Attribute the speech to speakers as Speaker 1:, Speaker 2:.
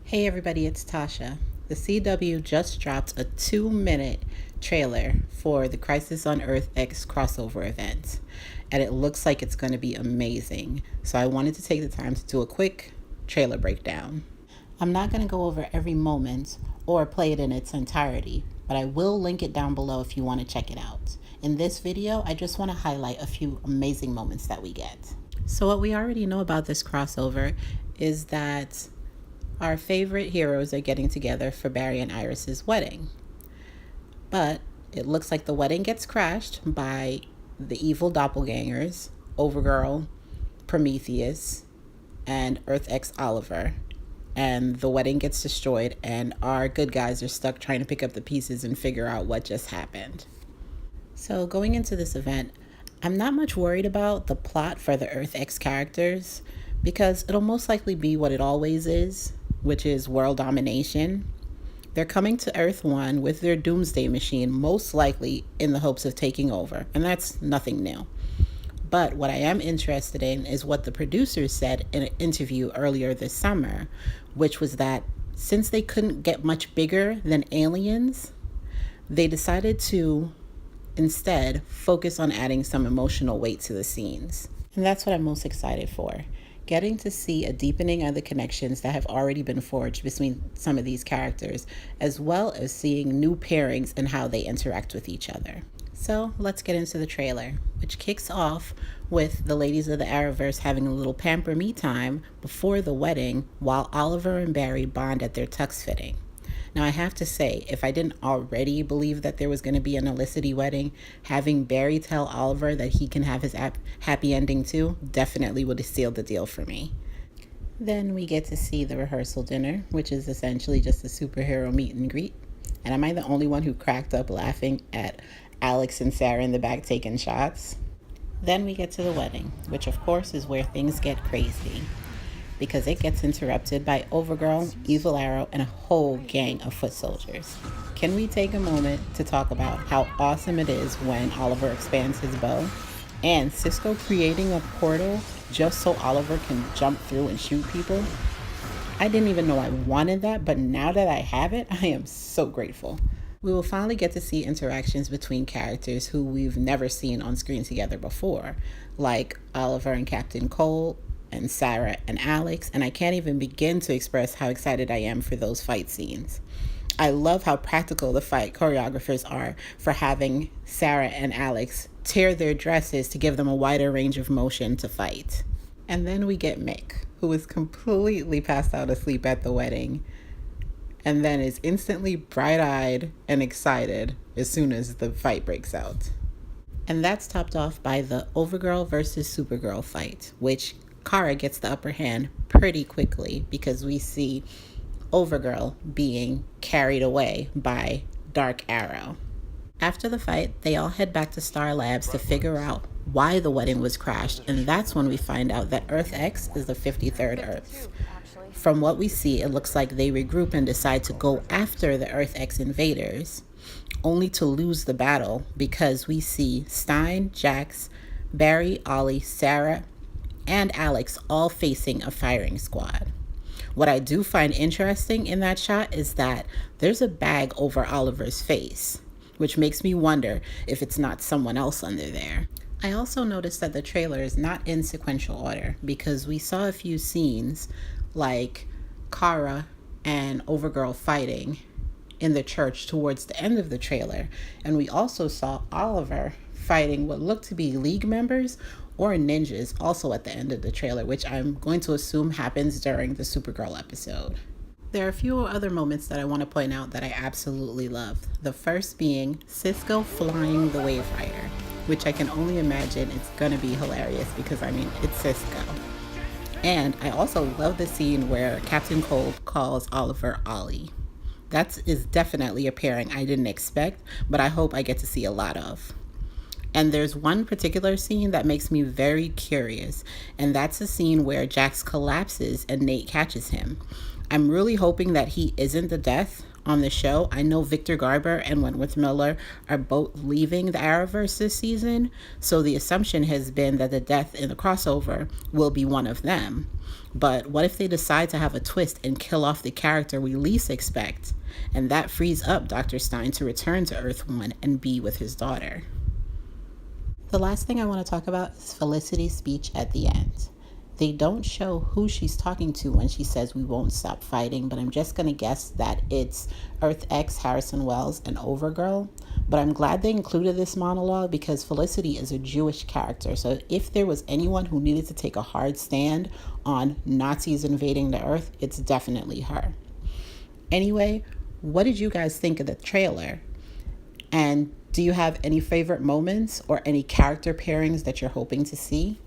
Speaker 1: Hey everybody, it's Tasha. The CW just dropped a 2-minute trailer for the Crisis on Earth X crossover event, and it looks like it's going to be amazing. So I wanted to take the time to do a quick trailer breakdown. I'm not going to go over every moment or play it in its entirety, but I will link it down below if you want to check it out. In this video, I just want to highlight a few amazing moments that we get. So what we already know about this crossover is that our favorite heroes are getting together for Barry and Iris's wedding. But it looks like the wedding gets crashed by the evil doppelgangers, Overgirl, Prometheus, and Earth X Oliver. And the wedding gets destroyed, and our good guys are stuck trying to pick up the pieces and figure out what just happened. So going into this event, I'm not much worried about the plot for the Earth X characters because it'll most likely be what it always is, which is world domination. They're coming to Earth 1 with their doomsday machine, most likely in the hopes of taking over, and that's nothing new. But what I am interested in is what the producers said in an interview earlier this summer, which was that since they couldn't get much bigger than aliens, they decided to instead focus on adding some emotional weight to the scenes. And that's what I'm most excited for. Getting to see a deepening of the connections that have already been forged between some of these characters, as well as seeing new pairings and how they interact with each other. So let's get into the trailer, which kicks off with the ladies of the Arrowverse having a little pamper me time before the wedding while Oliver and Barry bond at their tux fitting. Now, I have to say, if I didn't already believe that there was going to be an illicity wedding, having Barry tell Oliver that he can have his happy ending too definitely would have sealed the deal for me. Then we get to see the rehearsal dinner, which is essentially just a superhero meet and greet. And am I the only one who cracked up laughing at Alex and Sarah in the back taking shots? Then we get to the wedding, which of course is where things get crazy, because it gets interrupted by Overgirl, Evil Arrow, and a whole gang of foot soldiers. Can we take a moment to talk about how awesome it is when Oliver expands his bow? And Cisco creating a portal just so Oliver can jump through and shoot people? I didn't even know I wanted that, but now that I have it, I am so grateful. We will finally get to see interactions between characters who we've never seen on screen together before, like Oliver and Captain Cole, and Sarah and Alex, and I can't even begin to express how excited I am for those fight scenes. I love how practical the fight choreographers are for having Sarah and Alex tear their dresses to give them a wider range of motion to fight. And then we get Mick, who is completely passed out asleep at the wedding, and then is instantly bright-eyed and excited as soon as the fight breaks out. And that's topped off by the Overgirl versus Supergirl fight, which Kara gets the upper hand pretty quickly because we see Overgirl being carried away by Dark Arrow. After the fight, they all head back to Star Labs to figure out why the wedding was crashed, and that's when we find out that Earth X is the 53rd Earth. From what we see, it looks like they regroup and decide to go after the Earth X invaders, only to lose the battle because we see Stein, Jax, Barry, Ollie, Sarah, and Alex all facing a firing squad. What I do find interesting in that shot is that there's a bag over Oliver's face, which makes me wonder if it's not someone else under there. I also noticed that the trailer is not in sequential order because we saw a few scenes like Kara and Overgirl fighting in the church towards the end of the trailer, and we also saw Oliver fighting what looked to be League members or ninjas also at the end of the trailer, which I'm going to assume happens during the Supergirl episode. There are a few other moments that I want to point out that I absolutely love. The first being Cisco flying the Wave Rider, which I can only imagine it's going to be hilarious because, I mean, it's Cisco. And I also love the scene where Captain Cole calls Oliver Ollie. That is definitely a pairing I didn't expect, but I hope I get to see a lot of. And there's one particular scene that makes me very curious, and that's a scene where Jax collapses and Nate catches him. I'm really hoping that he isn't the death on the show. I know Victor Garber and Wentworth Miller are both leaving the Arrowverse this season, so the assumption has been that the death in the crossover will be one of them. But what if they decide to have a twist and kill off the character we least expect? And that frees up Dr. Stein to return to Earth 1 and be with his daughter. The last thing I want to talk about is Felicity's speech at the end. They don't show who she's talking to when she says we won't stop fighting, but I'm just going to guess that it's Earth X, Harrison Wells, and Overgirl. But I'm glad they included this monologue because Felicity is a Jewish character. So if there was anyone who needed to take a hard stand on Nazis invading the Earth, it's definitely her. Anyway, what did you guys think of the trailer? And do you have any favorite moments or any character pairings that you're hoping to see?